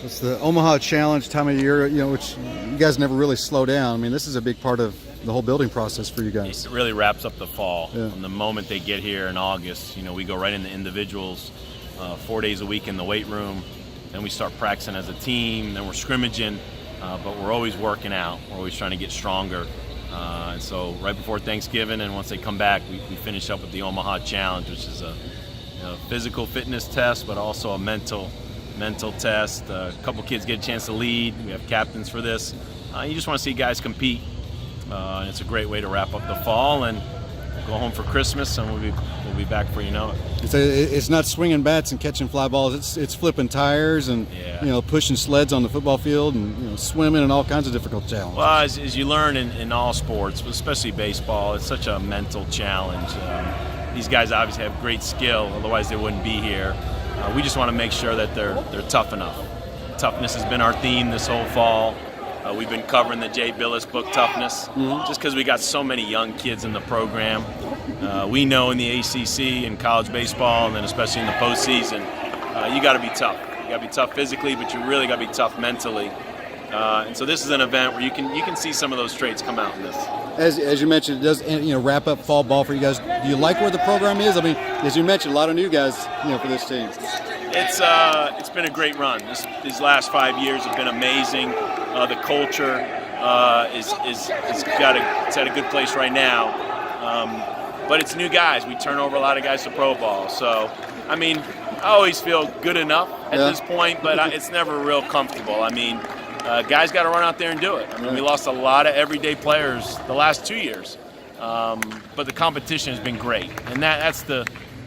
It's the Omaha Challenge time of year, which you guys never really slow down. I mean, this is a big part of the whole building process for you guys. It really wraps up the fall. Yeah. From the moment they get here in August, we go right into individuals, 4 days a week in the weight room. Then we start practicing as a team. Then we're scrimmaging, but we're always working out. We're always trying to get stronger. And so right before Thanksgiving, and once they come back, we finish up with the Omaha Challenge, which is a physical fitness test, but also a mental test. A couple kids get a chance to lead. We have captains for this. You just want to see guys compete. And it's a great way to wrap up the fall and go home for Christmas, and we'll be back before you know it. It's not swinging bats and catching fly balls. It's flipping tires and pushing sleds on the football field and swimming and all kinds of difficult challenges. Well, as you learn in all sports, but especially baseball, it's such a mental challenge. These guys obviously have great skill, otherwise they wouldn't be here. We just want to make sure that they're tough enough. Toughness has been our theme this whole fall. We've been covering the Jay Billis book, Toughness, just because we got so many young kids in the program. We know in the ACC and college baseball, and then especially in the postseason, you got to be tough. You got to be tough physically, but you really got to be tough mentally. And so this is an event where you can see some of those traits come out in this. As you mentioned, it does wrap up fall ball for you guys. Do you like where the program is? I mean, as you mentioned, a lot of new guys for this team. It's been a great run. These last 5 years have been amazing. The culture is at a good place right now. But it's new guys. We turn over a lot of guys to pro ball. So, I mean, I always feel good enough at this point, but it's never real comfortable. I mean, guys got to run out there and do it. I mean, we lost a lot of everyday players the last 2 years. But the competition has been great. And that's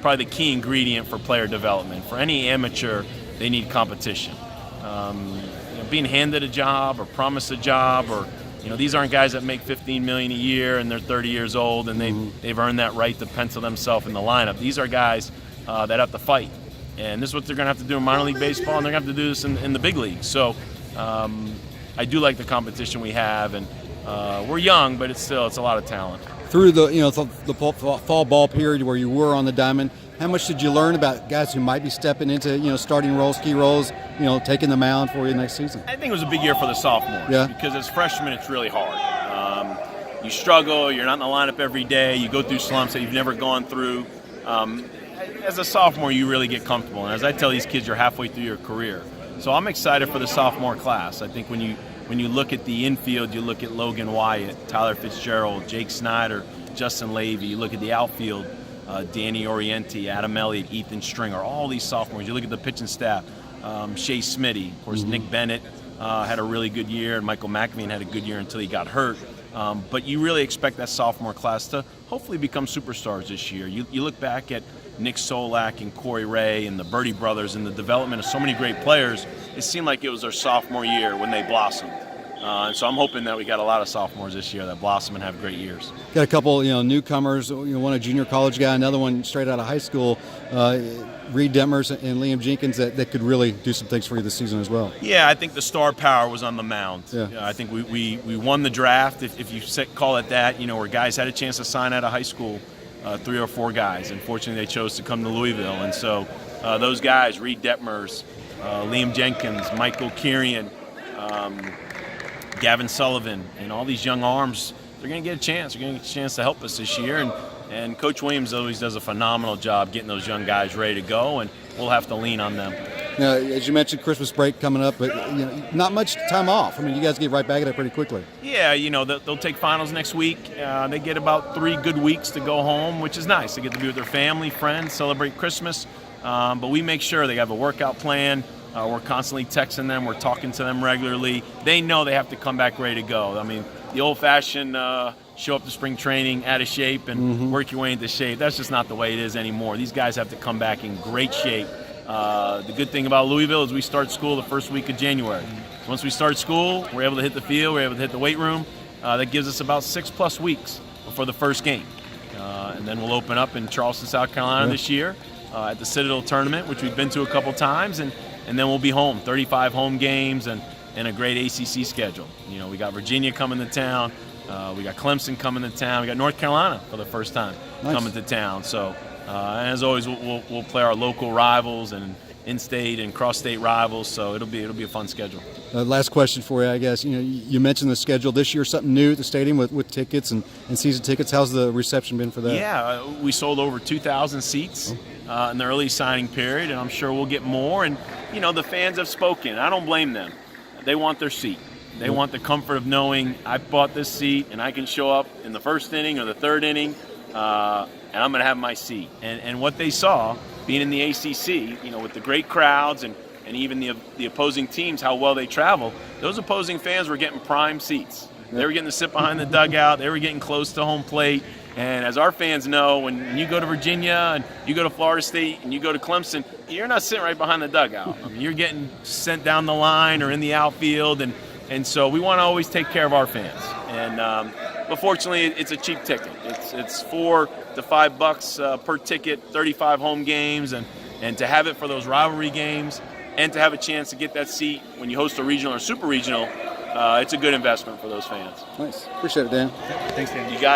probably the key ingredient for player development. For any amateur, they need competition. Being handed a job or promised a job, or these aren't guys that make $15 million a year and they're 30 years old and they've earned that right to pencil themselves in the lineup. These are guys that have to fight, and this is what they're going to have to do in minor league baseball, and they're going to have to do this in the big leagues. So I do like the competition we have, and we're young, but it's a lot of talent. Through the fall ball period where you were on the diamond, how much did you learn about guys who might be stepping into starting roles, key roles, taking the mound for you next season? I think it was a big year for the sophomores because as freshmen it's really hard. You struggle, you're not in the lineup every day, you go through slumps that you've never gone through. As a sophomore, you really get comfortable, and as I tell these kids, you're halfway through your career. So I'm excited for the sophomore class. I think when you look at the infield, you look at Logan Wyatt, Tyler Fitzgerald, Jake Snyder, Justin Levy. You look at the outfield, Danny Orienti, Adam Elliott, Ethan Stringer, all these sophomores. You look at the pitching staff, Shea Smitty, of course, Nick Bennett had a really good year, and Michael McAveen had a good year until he got hurt. But you really expect that sophomore class to hopefully become superstars this year. You look back at Nick Solak and Corey Ray and the Birdie brothers and the development of so many great players. It seemed like it was their sophomore year when they blossomed. And so I'm hoping that we got a lot of sophomores this year that blossom and have great years. Got a couple, newcomers. One a junior college guy, another one straight out of high school. Reed Detmers and Liam Jenkins that could really do some things for you this season as well. Yeah, I think the star power was on the mound. Yeah. I think we won the draft, if you call it that. Where guys had a chance to sign out of high school, 3 or 4 guys. Unfortunately, they chose to come to Louisville, and so those guys, Reed Detmers, Liam Jenkins, Michael Kirian, Gavin Sullivan, and all these young arms, they're going to get a chance. They're going to get a chance to help us this year. And Coach Williams always does a phenomenal job getting those young guys ready to go, and we'll have to lean on them. Now, as you mentioned, Christmas break coming up, but not much time off. I mean, you guys get right back at it pretty quickly. Yeah, they'll take finals next week. They get about 3 good weeks to go home, which is nice. They get to be with their family, friends, celebrate Christmas. But we make sure they have a workout plan. We're constantly texting them. We're talking to them regularly. They know they have to come back ready to go. I mean, the old-fashioned show up to spring training out of shape and work your way into shape, that's just not the way it is anymore. These guys have to come back in great shape. The good thing about Louisville is we start school the first week of January. Once we start school, we're able to hit the field, we're able to hit the weight room. That gives us about 6+ weeks before the first game. And then we'll open up in Charleston, South Carolina this year at the Citadel Tournament, which we've been to a couple times, and then we'll be home, 35 home games and a great ACC schedule. We got Virginia coming to town, we got Clemson coming to town, we got North Carolina for the first time coming to town. So, and as always, we'll play our local rivals and in-state and cross-state rivals. So it'll be a fun schedule. Last question for you, I guess. You mentioned the schedule this year, something new at the stadium with tickets and season tickets. How's the reception been for that? Yeah, we sold over 2,000 seats in the early signing period, and I'm sure we'll get more. And the fans have spoken. I don't blame them. They want their seat. They want the comfort of knowing I bought this seat and I can show up in the first inning or the third inning, and I'm going to have my seat. And what they saw, being in the ACC, with the great crowds and even the opposing teams, how well they travel, those opposing fans were getting prime seats. They were getting to sit behind the dugout. They were getting close to home plate. And as our fans know, when you go to Virginia and you go to Florida State and you go to Clemson, you're not sitting right behind the dugout. I mean, you're getting sent down the line or in the outfield. And so we want to always take care of our fans. But fortunately, it's a cheap ticket. It's $4 to $5 per ticket, 35 home games, and to have it for those rivalry games and to have a chance to get that seat when you host a regional or super regional, it's a good investment for those fans. Nice. Appreciate it, Dan. Thanks, Dan. You got it.